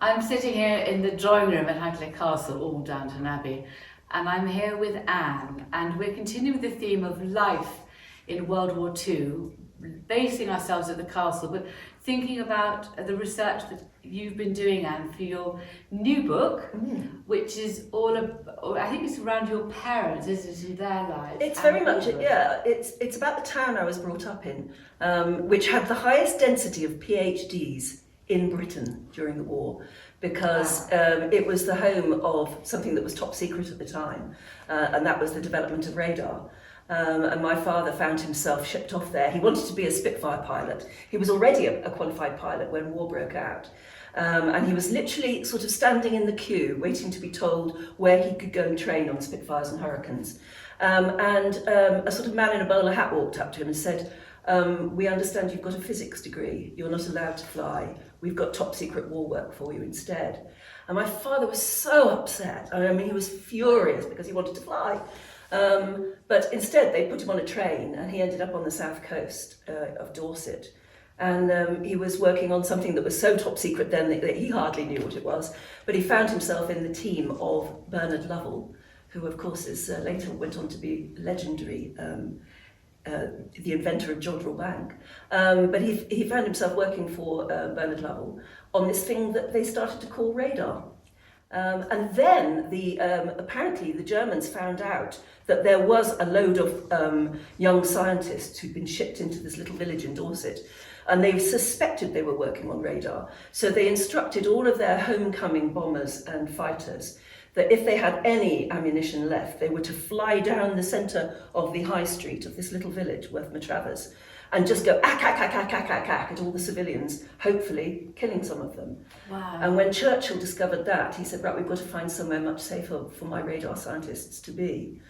I'm sitting here in the drawing room at Highclere Castle, all Downton Abbey, and I'm here with Anne, and we're continuing with the theme of life in World War II, basing ourselves at the castle, but thinking about the research that you've been doing, Anne, for your new book, which is I think it's around your parents, isn't it, their lives? It's very much, yeah, it's about the town I was brought up in, which had the highest density of PhDs in Britain during the war, because it was the home of something that was top secret at the time, and that was the development of radar. And my father found himself shipped off there. He wanted to be a Spitfire pilot. He was already a qualified pilot when war broke out. And he was literally sort of standing in the queue, waiting to be told where he could go and train on Spitfires and Hurricanes. A sort of man in a bowler hat walked up to him and said, we understand you've got a physics degree. You're not allowed to fly. We've got top secret war work for you instead. And my father was so upset. I mean, he was furious because he wanted to fly. But instead they put him on a train and he ended up on the south coast of Dorset. And he was working on something that was so top secret then that he hardly knew what it was. But he found himself in the team of Bernard Lovell, who of course is later went on to be legendary, the inventor of Jodrell Bank. But he found himself working for Bernard Lovell on this thing that they started to call radar. And then apparently the Germans found out that there was a load of young scientists who'd been shipped into this little village in Dorset, and they suspected they were working on radar. So they instructed all of their homecoming bombers and fighters that if they had any ammunition left, they were to fly down the centre of the high street of this little village, Worth-Matravers, and just go ack, ack, ack, ack, ack, ack, ack at all the civilians, hopefully killing some of them. Wow. And when Churchill discovered that, he said, right, we've got to find somewhere much safer for my radar scientists to be.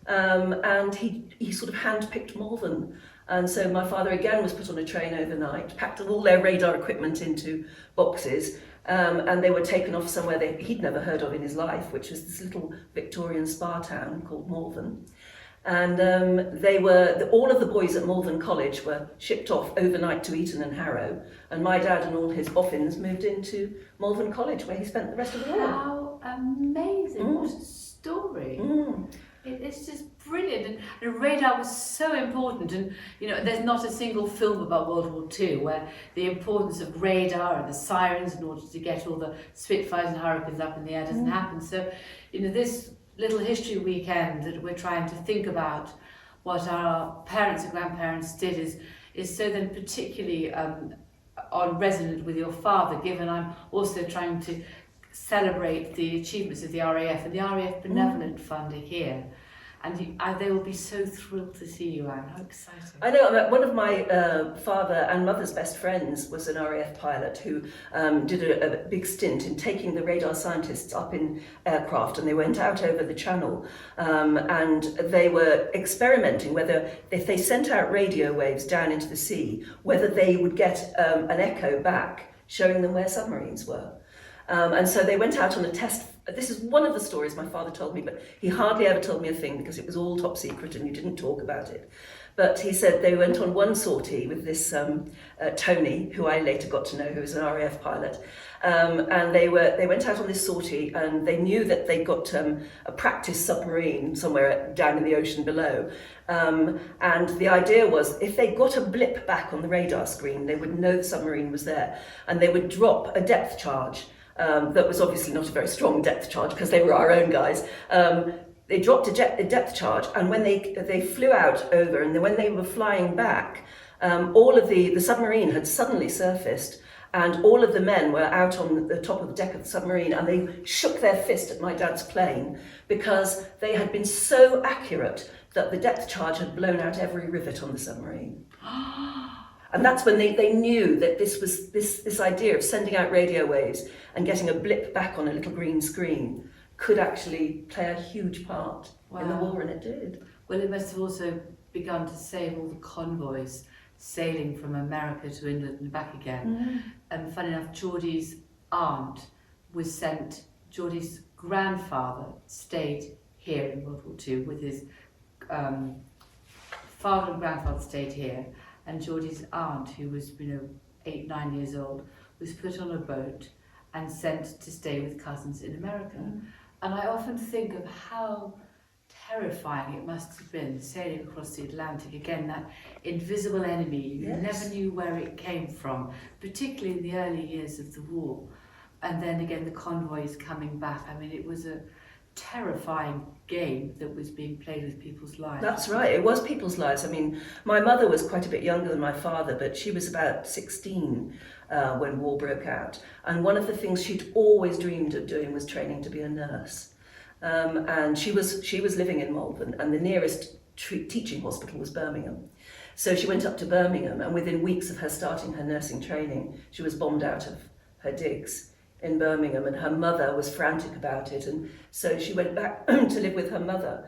And he sort of handpicked Malvern. And so my father again was put on a train overnight, packed all their radar equipment into boxes, and they were taken off somewhere he'd never heard of in his life, which was this little Victorian spa town called Malvern. And all of the boys at Malvern College were shipped off overnight to Eton and Harrow, and my dad and all his boffins moved into Malvern College, where he spent the rest of the war. How amazing! What a story! It's just brilliant, and radar was so important. And you know, there's not a single film about World War II where the importance of radar and the sirens in order to get all the Spitfires and Hurricanes up in the air doesn't happen. So, you know, this little history weekend that we're trying to think about what our parents and grandparents did is so then particularly on resonant with your father, given I'm also trying to celebrate the achievements of the RAF, and the RAF Benevolent Fund are here. And they will be so thrilled to see you, Anne. How exciting. I know, one of my father and mother's best friends was an RAF pilot who did a big stint in taking the radar scientists up in aircraft, and they went out over the channel and they were experimenting whether if they sent out radio waves down into the sea, whether they would get an echo back showing them where submarines were. And so they went out on a test. This is one of the stories my father told me, but he hardly ever told me a thing because it was all top secret and you didn't talk about it. But he said they went on one sortie with this Tony, who I later got to know, who was an RAF pilot. And they went out on this sortie, and they knew that they got a practice submarine somewhere down in the ocean below. And the idea was if they got a blip back on the radar screen, they would know the submarine was there, and they would drop a depth charge. That was obviously not a very strong depth charge because they were our own guys. They dropped a depth charge, and when they flew out over, and then when they were flying back, all of the submarine had suddenly surfaced, and all of the men were out on the top of the deck of the submarine, and they shook their fist at my dad's plane because they had been so accurate that the depth charge had blown out every rivet on the submarine. And that's when they knew that this was this idea of sending out radio waves and getting a blip back on a little green screen could actually play a huge part in the war, and it did. Well, it must have also begun to save all the convoys sailing from America to England and back again. And funny enough, Geordie's aunt was sent, Geordie's grandfather stayed here in World War II with his father and grandfather stayed here. And Geordie's aunt, who was 8, 9 years old, was put on a boat and sent to stay with cousins in America. And I often think of how terrifying it must have been sailing across the Atlantic. Again, that invisible enemy, you never knew where it came from, particularly in the early years of the war. And then again, the convoys coming back. I mean, it was a terrifying game that was being played with people's lives. That's right, it was people's lives. I mean, my mother was quite a bit younger than my father, but she was about 16 when war broke out. And one of the things she'd always dreamed of doing was training to be a nurse. And she was living in Malvern, and the nearest teaching hospital was Birmingham. So she went up to Birmingham, and within weeks of her starting her nursing training, she was bombed out of her digs in Birmingham, and her mother was frantic about it, and so she went back to live with her mother,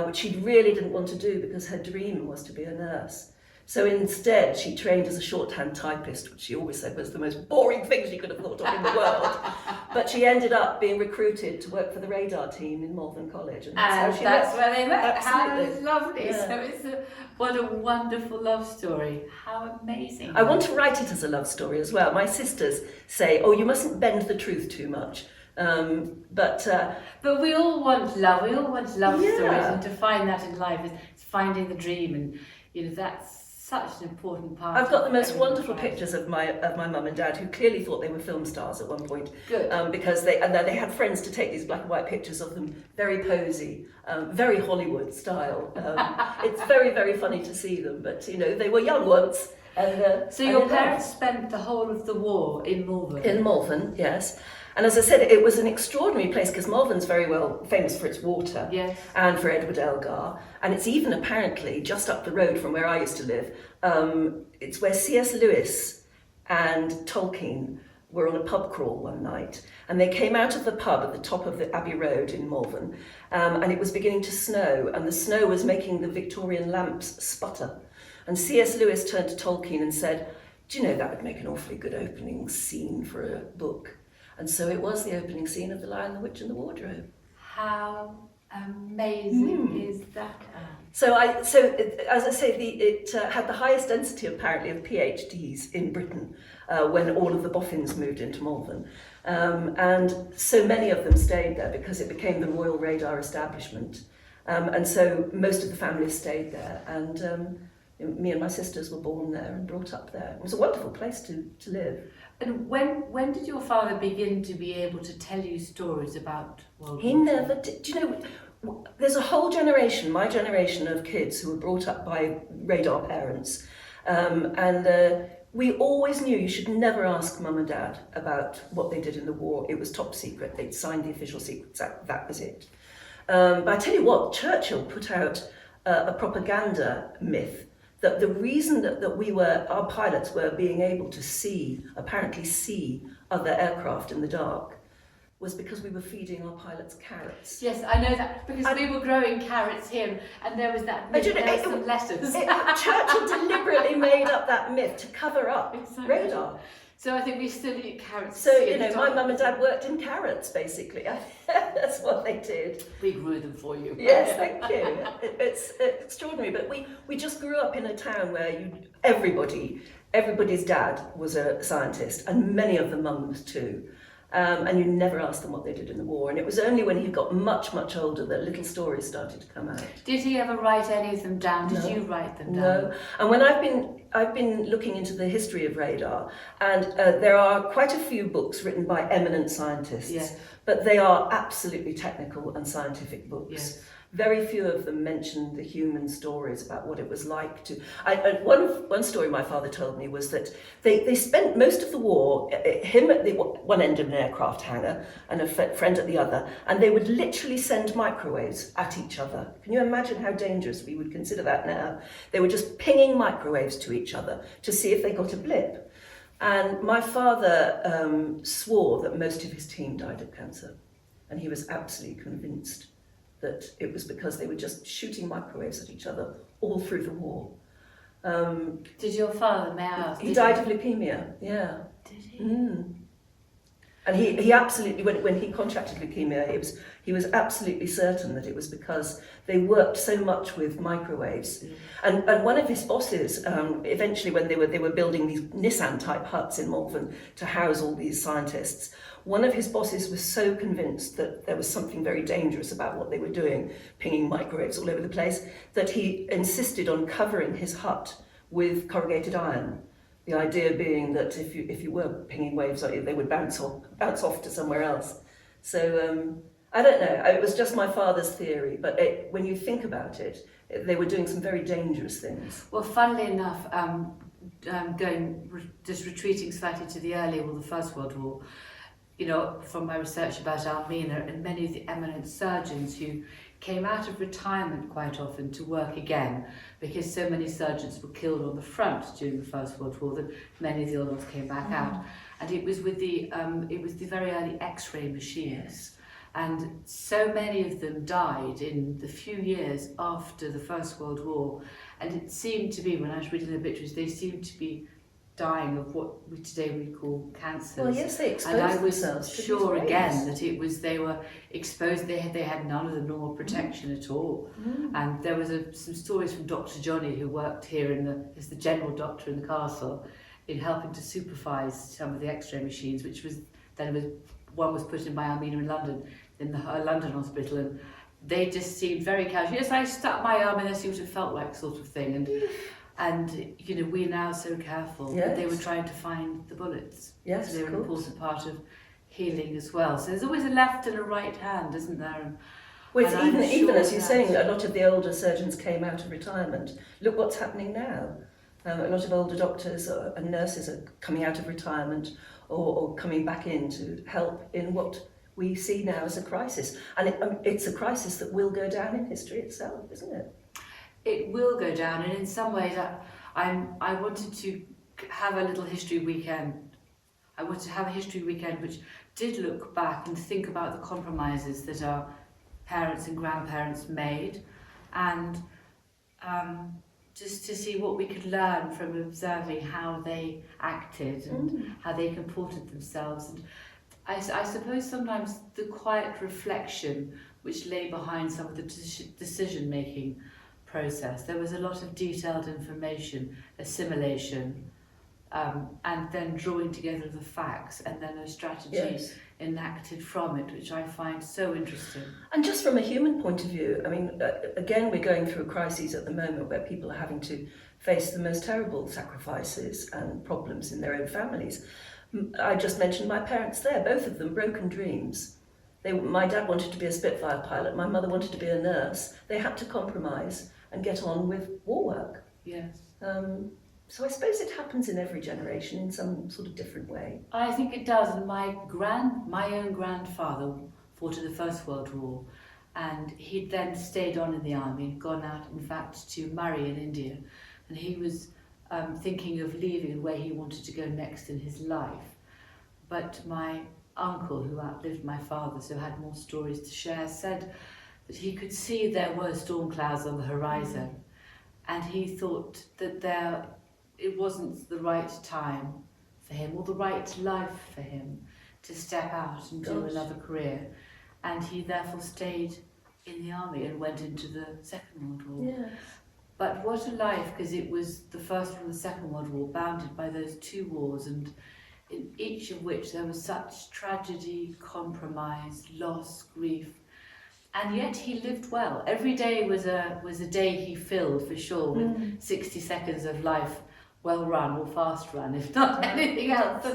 which she really didn't want to do because her dream was to be a nurse. So instead, she trained as a shorthand typist, which she always said was the most boring thing she could have thought of in the world. But she ended up being recruited to work for the radar team in Malvern College. And that's where they met. Absolutely. How lovely. Yeah. So what a wonderful love story. How amazing. I want to write it as a love story as well. My sisters say, oh, you mustn't bend the truth too much. But we all want love. We all want love Yeah. stories, and to find that in life is finding the dream, and that's such an important part. I've got the most everyone's wonderful life. pictures of my mum and dad, who clearly thought they were film stars at one point. Good. Because they had friends to take these black and white pictures of them, very posy, very Hollywood style. It's very, very funny to see them, but they were young once. And So your parents spent the whole of the war in Malvern? In Malvern, yes. And as I said, it was an extraordinary place because Malvern's very well famous for its water, Yes. and for Edward Elgar. And it's even apparently just up the road from where I used to live. It's where C.S. Lewis and Tolkien were on a pub crawl one night. And they came out of the pub at the top of the Abbey Road in Malvern. And it was beginning to snow. And the snow was making the Victorian lamps sputter. And C.S. Lewis turned to Tolkien and said, do you know that would make an awfully good opening scene for a book? And so it was the opening scene of The Lion, the Witch and the Wardrobe. How amazing is that? So as I say, it had the highest density apparently of PhDs in Britain when all of the boffins moved into Malvern. And so many of them stayed there because it became the Royal Radar establishment. And so most of the families stayed there. And me and my sisters were born there and brought up there. It was a wonderful place to live. And when did your father begin to be able to tell you stories about World War He II? never did. Do you know, there's a whole generation, my generation of kids who were brought up by radar parents. And we always knew you should never ask mum and dad about what they did in the war. It was top secret. They'd signed the official Secrets Act. That was it. But I tell you what, Churchill put out a propaganda myth that the reason that our pilots were being able to apparently see other aircraft in the dark was because we were feeding our pilots carrots. Yes, I know that, because we were growing carrots here, and there was that myth, there were some letters. Churchill deliberately made up that myth to cover up Exactly. radar. So I think we still eat carrots. So, my mum and dad worked in carrots, basically. That's what they did. We grew them for you. Yes, thank you. It's extraordinary, but we just grew up in a town where everybody's dad was a scientist, and many of the mums too. And you never asked them what they did in the war. And it was only when he got much, much older that little stories started to come out. Did he ever write any of them down? Did you write them down? No. And when I've been looking into the history of radar, and there are quite a few books written by eminent scientists, Yes. but they are absolutely technical and scientific books. Yes. Very few of them mention the human stories about what it was like to. One story my father told me was that they spent most of the war, him at the one end of an aircraft hangar and a friend at the other, and they would literally send microwaves at each other. Can you imagine how dangerous we would consider that now? They were just pinging microwaves to each other to see if they got a blip. And my father swore that most of his team died of cancer, and he was absolutely convinced that it was because they were just shooting microwaves at each other all through the war. Did your father, may I ask? He died of leukemia, yeah. Did he? Mm. And he absolutely, when he contracted leukemia, he was absolutely certain that it was because they worked so much with microwaves. And one of his bosses, eventually when they were building these Nissan-type huts in Malvern to house all these scientists, one of his bosses was so convinced that there was something very dangerous about what they were doing, pinging microwaves all over the place, that he insisted on covering his hut with corrugated iron. The idea being that if you were pinging waves, they would bounce off to somewhere else. So I don't know. It was just my father's theory, but when you think about it, they were doing some very dangerous things. Well, funnily enough, just retreating slightly to the earlier, the First World War, you know, from my research about Almina and many of the eminent surgeons who came out of retirement quite often to work again, because so many surgeons were killed on the front during the First World War that many of the other ones came back out. And it was with the very early X-ray machines. And so many of them died in the few years after the First World War. And it seemed to be, when I was reading the obituaries, they seemed to be dying of what we today call cancers. Well, yes, they exposed and I was themselves to sure these again waves. that it was they were exposed. They had none of the normal protection at all. And there was some stories from Dr. Johnny, who worked here as the general doctor in the castle, in helping to supervise some of the X-ray machines, which was one was put in by Almina in London, in the London hospital, and they just seemed very casual. Yes, I stuck my arm in there, see what it felt like, sort of thing. And you know, we're now so careful. Yes. But they were trying to find the bullets. Yes, so they were of an course. important part of healing as well. So there's always a left and a right hand, isn't there? And Well, it's I'm even sure as you're that- saying, a lot of the older surgeons came out of retirement. Look what's happening now. A lot of older doctors and nurses are coming out of retirement or coming back in to help in what we see now as a crisis. And it's a crisis that will go down in history itself, isn't it? It will go down, and in some ways, I wanted to have a little history weekend. I wanted to have a history weekend which did look back and think about the compromises that our parents and grandparents made, and just to see what we could learn from observing how they acted and how they comported themselves. And I suppose sometimes the quiet reflection which lay behind some of the decision-making process. There was a lot of detailed information, assimilation, and then drawing together the facts, and then a strategy enacted from it, which I find so interesting. And just from a human point of view, I mean, again, we're going through a crisis at the moment where people are having to face the most terrible sacrifices and problems in their own families. I just mentioned my parents there, both of them broken dreams. My dad wanted to be a Spitfire pilot, my mother wanted to be a nurse. They had to compromise and get on with war work. Yes. So I suppose it happens in every generation in some sort of different way. I think it does, and my own grandfather fought in the First World War, and he'd then stayed on in the army, gone out, in fact, to marry in India, and he was thinking of leaving and where he wanted to go next in his life. But my uncle, who outlived my father, so had more stories to share, said that he could see there were storm clouds on the horizon, and he thought that it wasn't the right time for him, or the right life for him, to step out and do another career. And he therefore stayed in the army and went into the Second World War. Yes. But what a life, because it was the First and the Second World War, bounded by those two wars, and in each of which there was such tragedy, compromise, loss, grief. And yet he lived well. Every day was a day he filled, for sure, with 60 seconds of life well run or fast run, if not anything else.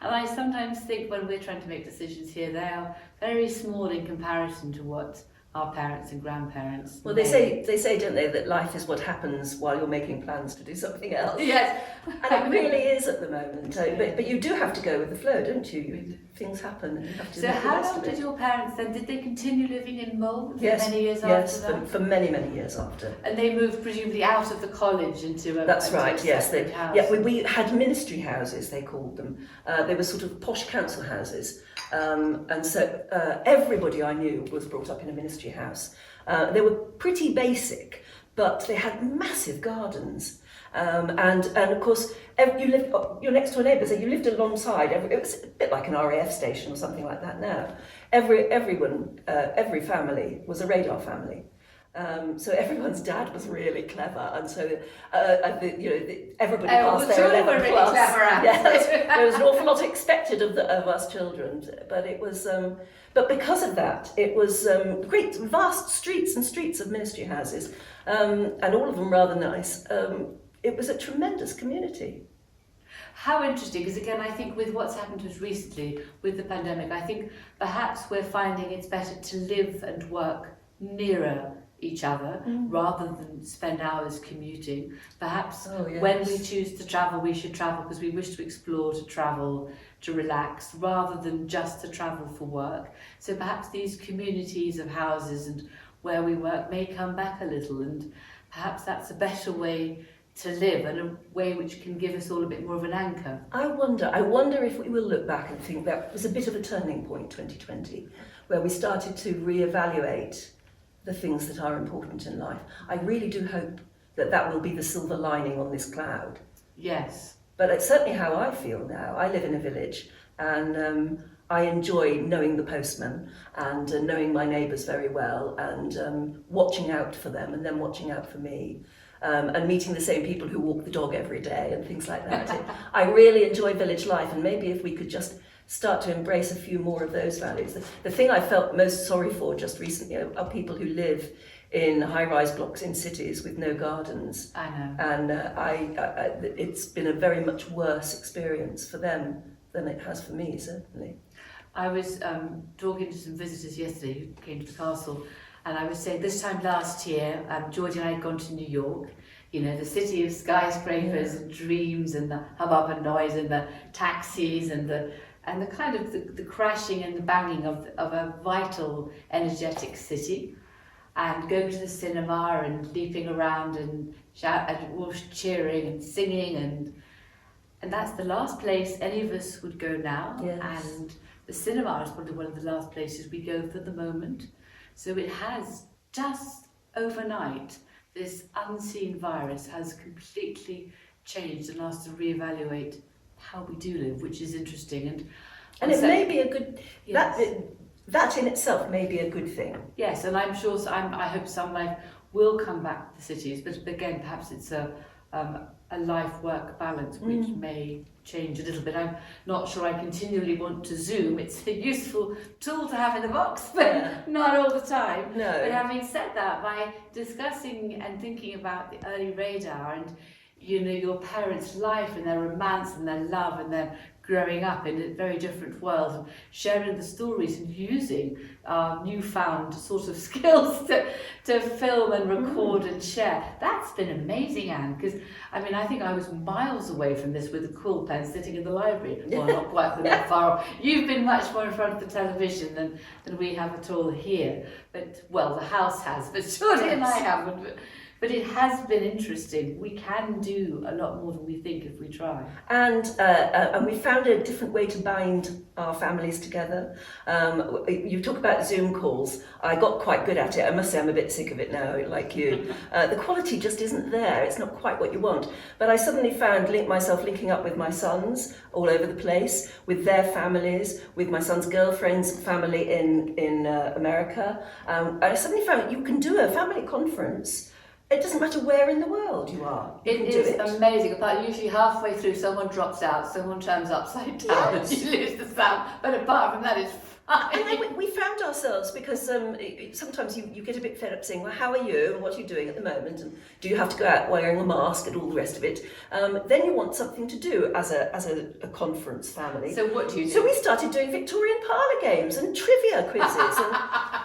And I sometimes think when we're trying to make decisions here, they are very small in comparison to what our parents and grandparents Well, made. they say, don't they, that life is what happens while you're making plans to do something else. Yes. And it really is at the moment. But you do have to go with the flow, don't you? Things happen and you have to So make the how best long of it. did your parents then, did they continue living in Mull for Yes, many years yes, after that? for many, many years after. And they moved presumably out of the college into a That's right, yes. separate house. Yeah, we had ministry houses, they called them. They were sort of posh council houses. And so everybody I knew was brought up in a ministry house. They were pretty basic, but they had massive gardens. And of course, you lived, your next door neighbours, you lived alongside, it was a bit like an RAF station or something like that now. Every family was a radar family. So everyone's dad was really clever, and so everybody passed their 11 really plus. Clever, Yes, there was an awful lot expected of us children, but it was. But because of that, it was great, vast streets and streets of ministry houses, and all of them rather nice. It was a tremendous community. How interesting, because again, I think with what's happened to us recently with the pandemic, I think perhaps we're finding it's better to live and work nearer each other rather than spend hours commuting. Perhaps when we choose to travel, we should travel because we wish to explore, to travel, to relax, rather than just to travel for work. So perhaps these communities of houses and where we work may come back a little, and perhaps that's a better way to live, and a way which can give us all a bit more of an anchor. I wonder if we will look back and think that was a bit of a turning point, 2020, where we started to reevaluate the things that are important in life. I really do hope that will be the silver lining on this cloud. Yes. But it's certainly how I feel now. I live in a village, and I enjoy knowing the postman and knowing my neighbours very well, and watching out for them and them watching out for me. And meeting the same people who walk the dog every day and things like that. I really enjoy village life, and maybe if we could just start to embrace a few more of those values. The thing I felt most sorry for just recently are people who live in high-rise blocks in cities with no gardens. I know. And it's been a very much worse experience for them than it has for me, certainly. I was talking to some visitors yesterday who came to the castle, and I was saying this time last year, Georgie and I had gone to New York, you know, the city of skyscrapers and dreams and the hubbub and noise and the taxis and the kind of the crashing and the banging of a vital, energetic city, and going to the cinema and leaping around and cheering and singing, and that's the last place any of us would go now. Yes. And the cinema is probably one of the last places we go for the moment. So it has just overnight, this unseen virus has completely changed and asked to reevaluate how we do live, which is interesting. And it may be a good, yes. that in itself may be a good thing. Yes, and I'm sure, I hope some life will come back to the cities, but again, perhaps it's a life-work balance which may change a little bit. I'm not sure I continually want to Zoom. It's a useful tool to have in the box, but not all the time. No. But having said that, by discussing and thinking about the early radar and, you know, your parents' life and their romance and their love and their growing up in a very different world, and sharing the stories and using our newfound sort of skills to film and record and share. That's been amazing, Anne, because I mean, I think I was miles away from this with a quill pen sitting in the library. Well, not quite that far off. You've been much more in front of the television than we have at all here. But, well, the house has, but Shorty and I haven't. But it has been interesting. We can do a lot more than we think if we try. And we found a different way to bind our families together. You talk about Zoom calls. I got quite good at it. I must say I'm a bit sick of it now, like you. The quality just isn't there. It's not quite what you want. But I suddenly found myself linking up with my sons all over the place, with their families, with my son's girlfriend's family in America. I suddenly found you can do a family conference. It doesn't matter where in the world you are. It is amazing. Apart, usually halfway through, someone drops out, someone turns upside down, and you lose the sound. But apart from that, it's fine. And we found ourselves, because sometimes you get a bit fed up saying, well, how are you, and what are you doing at the moment, and do you have to go out wearing a mask and all the rest of it? Then you want something to do as a conference family. So what do you do? So we started doing Victorian parlour games and trivia quizzes, and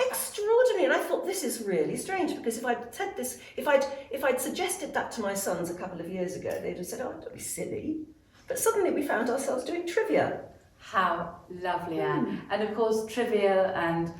extraordinary. And I thought, this is really strange, because if I'd said this, if I'd suggested that to my sons a couple of years ago, they'd have said, oh, don't be silly. But suddenly we found ourselves doing trivia. How lovely, Anne. And of course, trivia and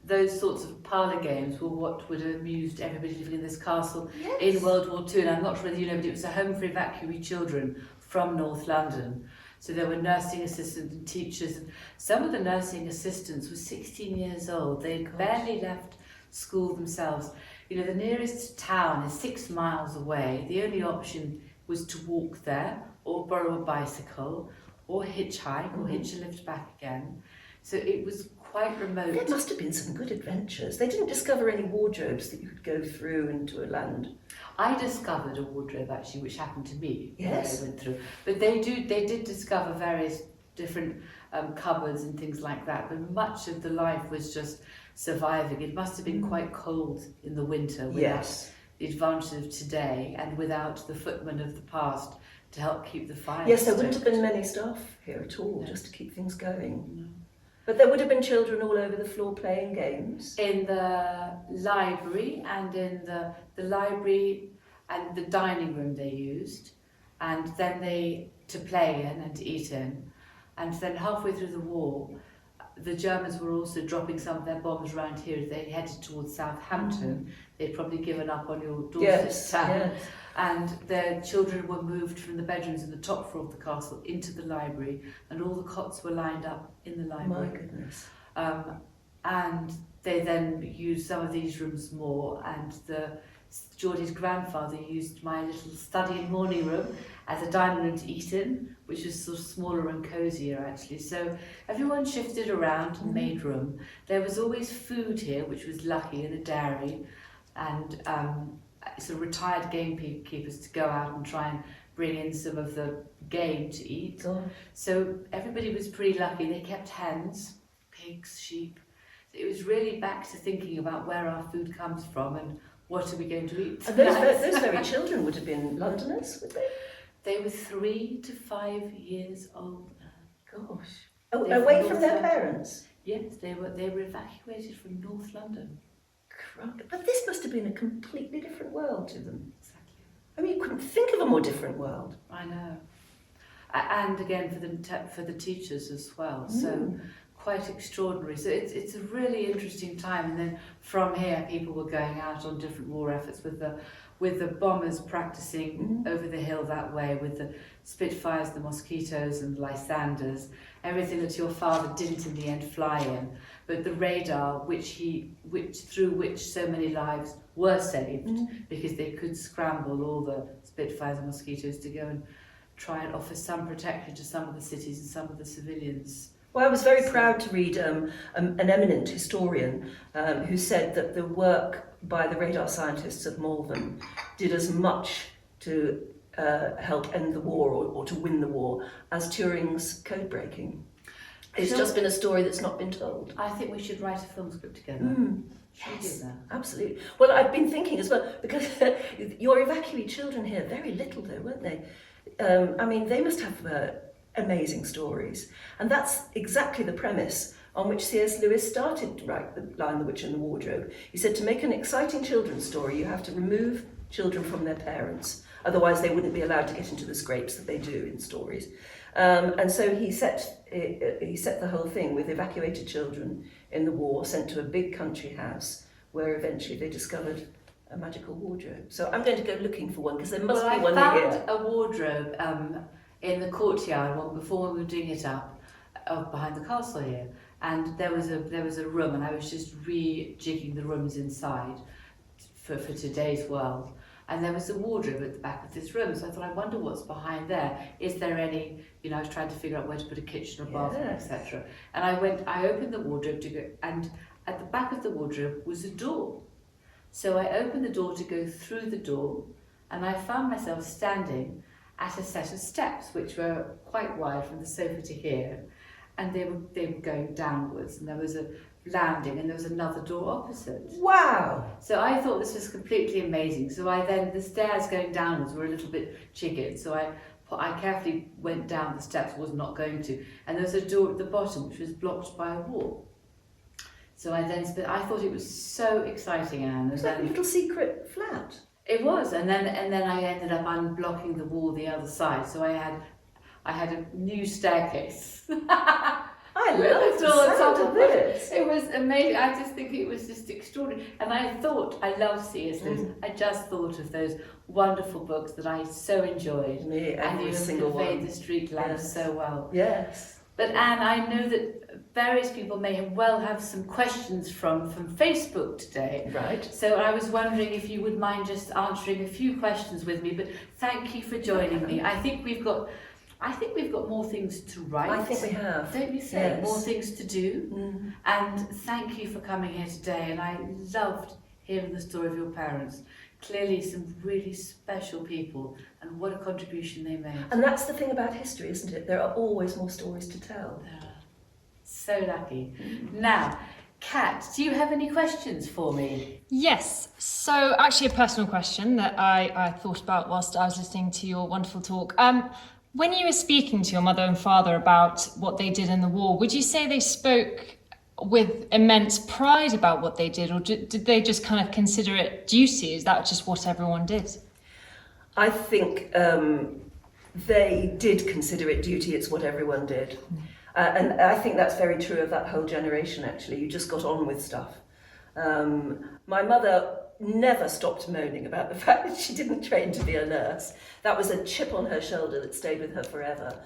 those sorts of parlour games were what would have amused everybody living in this castle in World War II. And I'm not sure whether you know, but it was a home for evacuee children from North London. So there were nursing assistants and teachers. And some of the nursing assistants were 16 years old. They'd barely left school themselves. You know, the nearest town is 6 miles away. The only option was to walk there, or borrow a bicycle, or hitchhike, or hitch a lift back again. So it was quite remote. There must have been some good adventures. They didn't discover any wardrobes that you could go through into a land. I discovered a wardrobe actually, which happened to me. Yes. I went through. But they did discover various different cupboards and things like that. But much of the life was just surviving. It must have been quite cold in the winter without the advantage of today and without the footmen of the past to help keep the fire. Yes, there wouldn't have been many staff here at all, just to keep things going. No. But there would have been children all over the floor playing games. In the library, and in the library and the dining room they used, and then to play in and to eat in. And then halfway through the war, the Germans were also dropping some of their bombs around here. As they headed towards Southampton. They'd probably given up on your Dorset town. Yes. And their children were moved from the bedrooms in the top floor of the castle into the library, and all the cots were lined up in the library. My goodness. And they then used some of these rooms more, and Geordie's grandfather used my little study and morning room as a dining room to eat in, which was sort of smaller and cosier actually. So everyone shifted around and made room. There was always food here, which was lucky, and a dairy, and sort of retired gamekeepers to go out and try and bring in some of the game to eat. God. So everybody was pretty lucky. They kept hens, pigs, sheep. So it was really back to thinking about where our food comes from and what are we going to eat. And those very children would have been Londoners, would they? They were 3 to 5 years old. Gosh. Oh, They're away from from their North London. parents? Yes, they were evacuated from North London. But this must have been a completely different world to them. Exactly. I mean, you couldn't think of a more different world. I know. And again for the teachers as well. So quite extraordinary. So it's a really interesting time. And then from here, people were going out on different war efforts with the bombers practicing over the hill that way, with the Spitfires, the Mosquitoes and the Lysanders, everything that your father didn't in the end fly in, but the radar through which so many lives were saved, because they could scramble all the Spitfires and Mosquitoes to go and try and offer some protection to some of the cities and some of the civilians. Well, I was very proud to read an eminent historian who said that the work by the radar scientists at Malvern did as much to help end the war or to win the war as Turing's code breaking. It's just been a story that's not been told. I think we should write a film script together. Should we do that? Absolutely. Well, I've been thinking as well, because your evacuee children here, very little though, weren't they? I mean, they must have amazing stories. And that's exactly the premise on which C.S. Lewis started to write The Lion, the Witch and the Wardrobe. He said, to make an exciting children's story, you have to remove children from their parents. Otherwise, they wouldn't be allowed to get into the scrapes that they do in stories. And so he set the whole thing with evacuated children in the war, sent to a big country house, where eventually they discovered a magical wardrobe. So I'm going to go looking for one, because there must be one here. I found a wardrobe in the courtyard before we were doing it up behind the castle here, and there was a room, and I was just rejigging the rooms inside for today's world, and there was a wardrobe at the back of this room. So I thought, I wonder what's behind there. Is there any? I was trying to figure out where to put a kitchen or bathroom, etc. And I opened the wardrobe to go, and at the back of the wardrobe was a door. So I opened the door to go through the door, and I found myself standing at a set of steps which were quite wide from the sofa to here, and they were going downwards, and there was a landing, and there was another door opposite. Wow! So I thought this was completely amazing. So the stairs going downwards were a little bit chicken, so I carefully went down the steps, was not going to, and there was a door at the bottom which was blocked by a wall. So I thought it was so exciting, Anne. It's like a little secret flat. It was, and then I ended up unblocking the wall the other side. So I had a new staircase. I love the sound of this. It was amazing. I just think it was just extraordinary. And I love C.S. Lewis. I just thought of those wonderful books that I so enjoyed. Me, every and you single conveyed one. the street lamps so well. Yes. But Anne, I know that various people may well have some questions from Facebook today. Right. So I was wondering if you would mind just answering a few questions with me, but thank you for joining me. I think we've got more things to write. I think we have. Don't you say? Yes. More things to do. And thank you for coming here today. And I loved hearing the story of your parents. Clearly some really special people, and what a contribution they made. And that's the thing about history, isn't it? There are always more stories to tell. So lucky. Now, Kat, do you have any questions for me? Yes, so actually a personal question that I thought about whilst I was listening to your wonderful talk. When you were speaking to your mother and father about what they did in the war, would you say they spoke with immense pride about what they did, or did they just kind of consider it duty? Is that just what everyone did? I think they did consider it duty. It's what everyone did. And I think that's very true of that whole generation, actually. You just got on with stuff. My mother never stopped moaning about the fact that she didn't train to be a nurse. That was a chip on her shoulder that stayed with her forever.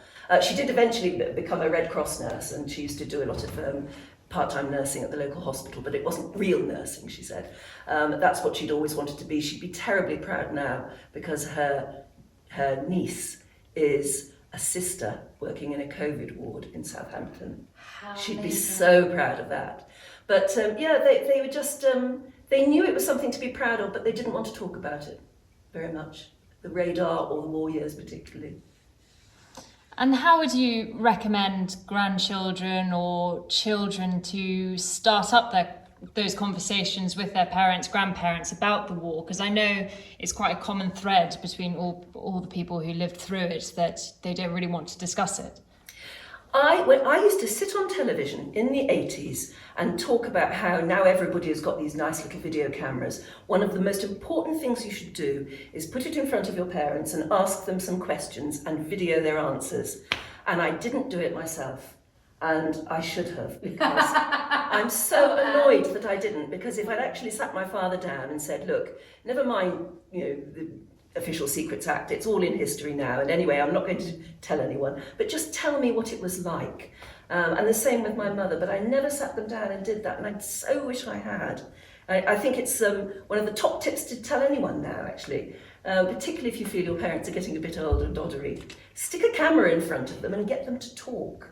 She did eventually become a Red Cross nurse, and she used to do a lot of part-time nursing at the local hospital, but it wasn't real nursing, she said. That's what she'd always wanted to be. She'd be terribly proud now because her niece is a sister working in a COVID ward in Southampton. She'd be so proud of that. But they were just, they knew it was something to be proud of, but they didn't want to talk about it very much. The radar or the war years particularly. And how would you recommend grandchildren or children to start up those conversations with their parents, grandparents about the war? Because I know it's quite a common thread between all the people who lived through it that they don't really want to discuss it. When I used to sit on television in the 80s and talk about how now everybody has got these nice little video cameras, one of the most important things you should do is put it in front of your parents and ask them some questions and video their answers. And I didn't do it myself. And I should have, because I'm so annoyed that I didn't, because if I'd actually sat my father down and said, look, never mind, the Official Secrets Act, it's all in history now, and anyway, I'm not going to tell anyone, but just tell me what it was like. And the same with my mother, but I never sat them down and did that, and I so wish I had. I think it's one of the top tips to tell anyone now, actually, particularly if you feel your parents are getting a bit old and doddery. Stick a camera in front of them and get them to talk.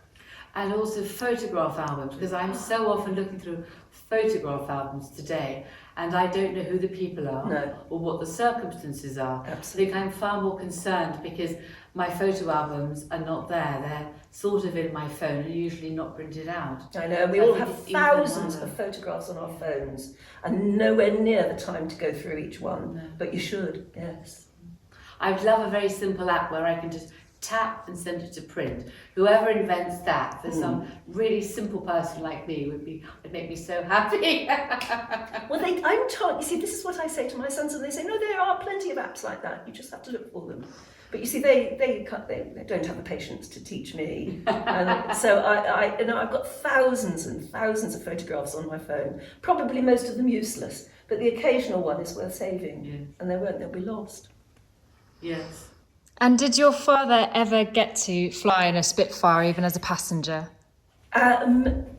And also photograph albums, because I'm so often looking through photograph albums today and I don't know who the people are or what the circumstances are. Absolutely. I think I'm far more concerned because my photo albums are not there. They're sort of in my phone and usually not printed out. I know, and we all have thousands of photographs on our phones and nowhere near the time to go through each one. No. But you should, yes. I'd love a very simple app where I can just tap and send it to print. Whoever invents that for some really simple person like me would make me so happy. Well, I'm told, you see, this is what I say to my sons, and they say, no, there are plenty of apps like that. You just have to look for them. But you see, they don't have the patience to teach me. And so I've got thousands and thousands of photographs on my phone, probably most of them useless, but the occasional one is worth saving. Yes. And they'll be lost. Yes. And did your father ever get to fly in a Spitfire, even as a passenger?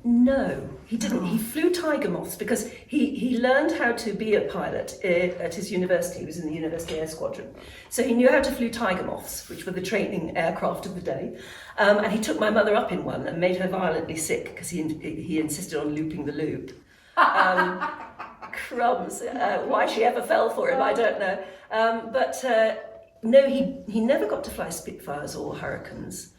No, he didn't. He flew Tiger Moths because he learned how to be a pilot at his university. He was in the University Air Squadron. So he knew how to fly Tiger Moths, which were the training aircraft of the day. And he took my mother up in one and made her violently sick because he insisted on looping the loop. Crumbs. Why she ever fell for him, I don't know. No, he never got to fly Spitfires or Hurricanes,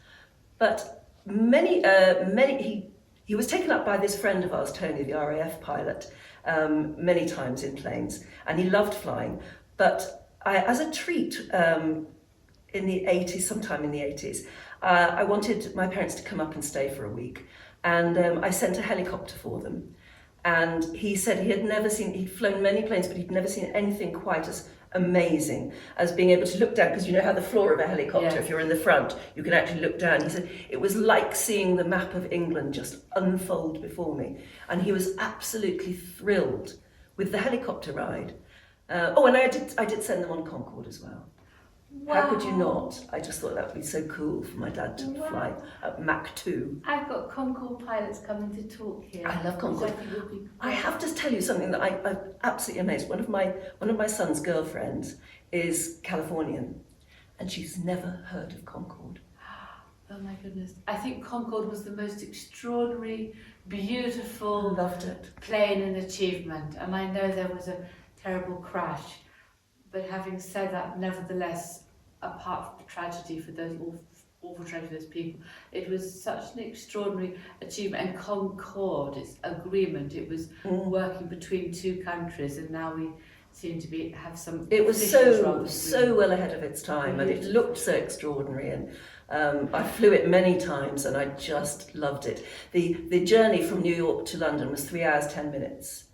but he was taken up by this friend of ours, Tony, the RAF pilot, many times in planes, and he loved flying. But as a treat, in the 80s, sometime in the 80s, I wanted my parents to come up and stay for a week, and I sent a helicopter for them. And he said he'd flown many planes, but he'd never seen anything quite as amazing as being able to look down, because you know how the floor of a helicopter, if you're in the front, you can actually look down. He said it was like seeing the map of England just unfold before me, and he was absolutely thrilled with the helicopter ride. And I did send them on Concorde as well. How could you not? I just thought that would be so cool for my dad to fly at Mach 2. I've got Concorde pilots coming to talk here. I love Concorde. which I think would be I great. have to tell you something that I'm absolutely amazed. One of my son's girlfriends is Californian, and she's never heard of Concorde. Oh my goodness. I think Concorde was the most extraordinary, beautiful Loved it. plane and achievement. And I know there was a terrible crash. But having said that, nevertheless, apart from the tragedy for those awful tragedy for those people, it was such an extraordinary achievement. And Concorde, its agreement, it was working between two countries, and now we seem to have some. It was issues so well ahead of its time, and it looked so extraordinary. And I flew it many times, and I just loved it. The journey from New York to London was 3 hours 10 minutes,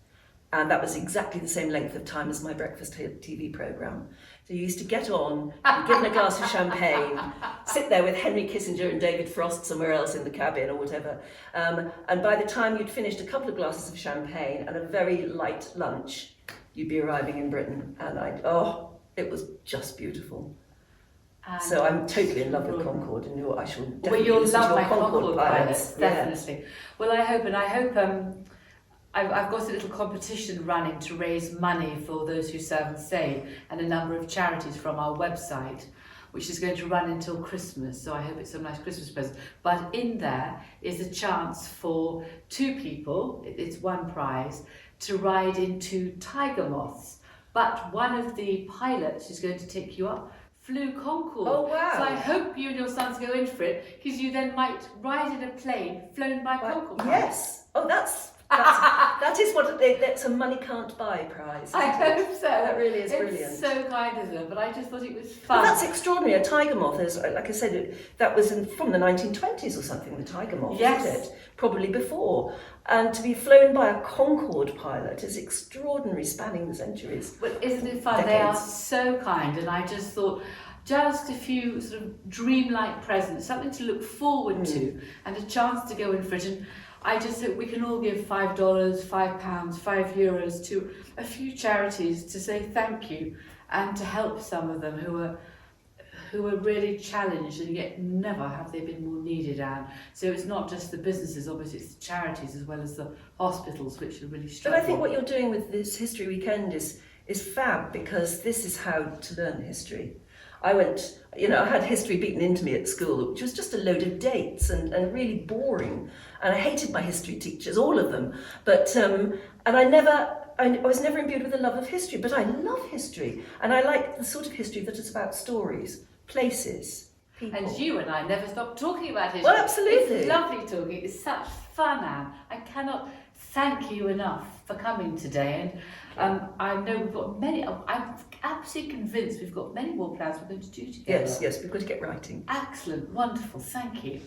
and that was exactly the same length of time as my breakfast TV programme. So you used to get on, be given a glass of champagne, sit there with Henry Kissinger and David Frost somewhere else in the cabin or whatever, and by the time you'd finished a couple of glasses of champagne and a very light lunch, you'd be arriving in Britain, and it was just beautiful. And so I'm totally in love with Concorde, and I shall definitely well, you'll listen love to my your Concorde pilots. definitely. Yeah. Well, I hope I've got a little competition running to raise money for those who serve and save, and a number of charities from our website, which is going to run until Christmas. So I hope it's a nice Christmas present. But in there is a chance for 2 people, it's one prize, to ride into tiger moths. But one of the pilots who's going to take you up flew Concorde. Oh wow! So I hope you and your sons go in for it, because you then might ride in a plane flown by Concorde. Yes. Oh, that is what that's a money can't buy prize. I hope so. That really is it's brilliant. It's so kind of them, but I just thought it was fun. Well, that's extraordinary. A tiger moth is, like I said, that was from the 1920s or something. The tiger moth, yes. Isn't it? Probably before. And to be flown by a Concorde pilot is extraordinary, spanning the centuries. But isn't it fun? Decades. They are so kind, and I just thought, just a few sort of dreamlike presents, something to look forward to, and a chance to go in for it. And I just hope we can all give $5, £5, €5 to a few charities to say thank you, and to help some of them who are really challenged, and yet never have they been more needed. And so it's not just the businesses, obviously it's the charities as well as the hospitals, which are really struggling. But I think what you're doing with this History Weekend is fab, because this is how to learn history. I had history beaten into me at school, which was just a load of dates and really boring. And I hated my history teachers, all of them. But and I was never imbued with a love of history, but I love history. And I like the sort of history that is about stories, places, people. And you and I never stop talking about history. Well, absolutely. It's lovely talking. It's such fun, Anne. I cannot thank you enough for coming today. And I know we've got many. I'm absolutely convinced we've got many more plans we're going to do together. Yes, we've got to get writing. Excellent, wonderful. Thank you.